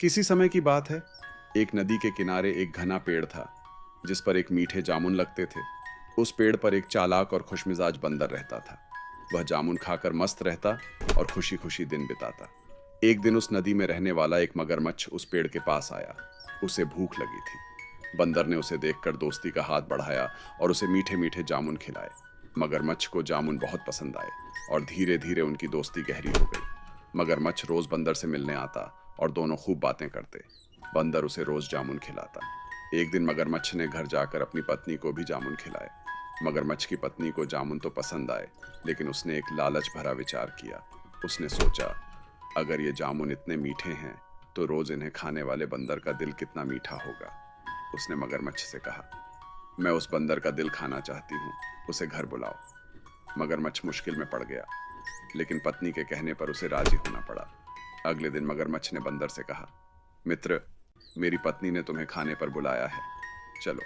किसी समय की बात है। एक नदी के किनारे एक घना पेड़ था जिस पर एक मीठे जामुन लगते थे। उस पेड़ पर एक चालाक और खुशमिजाज बंदर रहता था। वह जामुन खाकर मस्त रहता और खुशी खुशी दिन बिताता। एक दिन उस नदी में रहने वाला एक मगरमच्छ उस पेड़ के पास आया। उसे भूख लगी थी। बंदर ने उसे देखकर दोस्ती का हाथ बढ़ाया और उसे मीठे मीठे जामुन खिलाए। मगरमच्छ को जामुन बहुत पसंद आए और धीरे धीरे उनकी दोस्ती गहरी हो गई। मगरमच्छ रोज बंदर से मिलने आता और दोनों खूब बातें करते। बंदर उसे रोज जामुन खिलाता। एक दिन मगरमच्छ ने घर जाकर अपनी पत्नी को भी जामुन खिलाए। मगरमच्छ की पत्नी को जामुन तो पसंद आए, लेकिन उसने एक लालच भरा विचार किया। उसने सोचा, अगर ये जामुन इतने मीठे हैं तो रोज इन्हें खाने वाले बंदर का दिल कितना मीठा होगा। उसने मगरमच्छ से कहा, मैं उस बंदर का दिल खाना चाहती हूँ, उसे घर बुलाओ। मगरमच्छ मुश्किल में पड़ गया, लेकिन पत्नी के कहने पर उसे राजी होना पड़ा। अगले दिन मगरमच्छ ने बंदर से कहा, मित्र, मेरी पत्नी ने तुम्हें खाने पर बुलाया है, चलो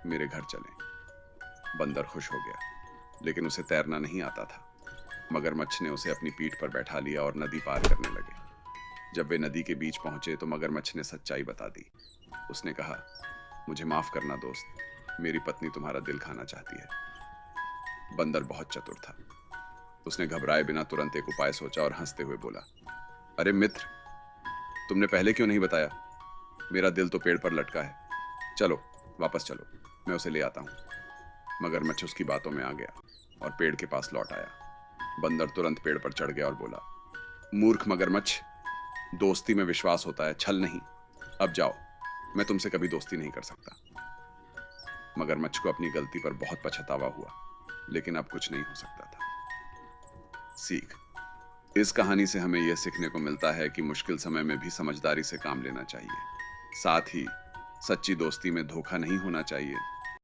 मेरे घर चलें। बंदर खुश हो गया, लेकिन उसे तैरना नहीं आता था। मगरमच्छ ने उसे अपनी पीठ पर बैठा लिया और नदी पार करने लगे। जब वे नदी के बीच पहुंचे तो मगरमच्छ ने सच्चाई बता दी। उसने कहा, मुझे माफ करना दोस्त, मेरी पत्नी तुम्हारा दिल खाना चाहती है। बंदर बहुत चतुर था। उसने घबराए बिना तुरंत एक उपाय सोचा और हंसते हुए बोला, अरे मित्र, तुमने पहले क्यों नहीं बताया? मेरा दिल तो पेड़ पर लटका है। चलो वापस चलो, मैं उसे ले आता हूं। मगरमच्छ उसकी बातों में आ गया और पेड़ के पास लौट आया। बंदर तुरंत पेड़ पर चढ़ गया और बोला, मूर्ख मगरमच्छ, दोस्ती में विश्वास होता है, छल नहीं। अब जाओ, मैं तुमसे कभी दोस्ती नहीं कर सकता। मगरमच्छ को अपनी गलती पर बहुत पछतावा हुआ, लेकिन अब कुछ नहीं हो सकता था। सीख, इस कहानी से हमें यह सीखने को मिलता है कि मुश्किल समय में भी समझदारी से काम लेना चाहिए। साथ ही सच्ची दोस्ती में धोखा नहीं होना चाहिए।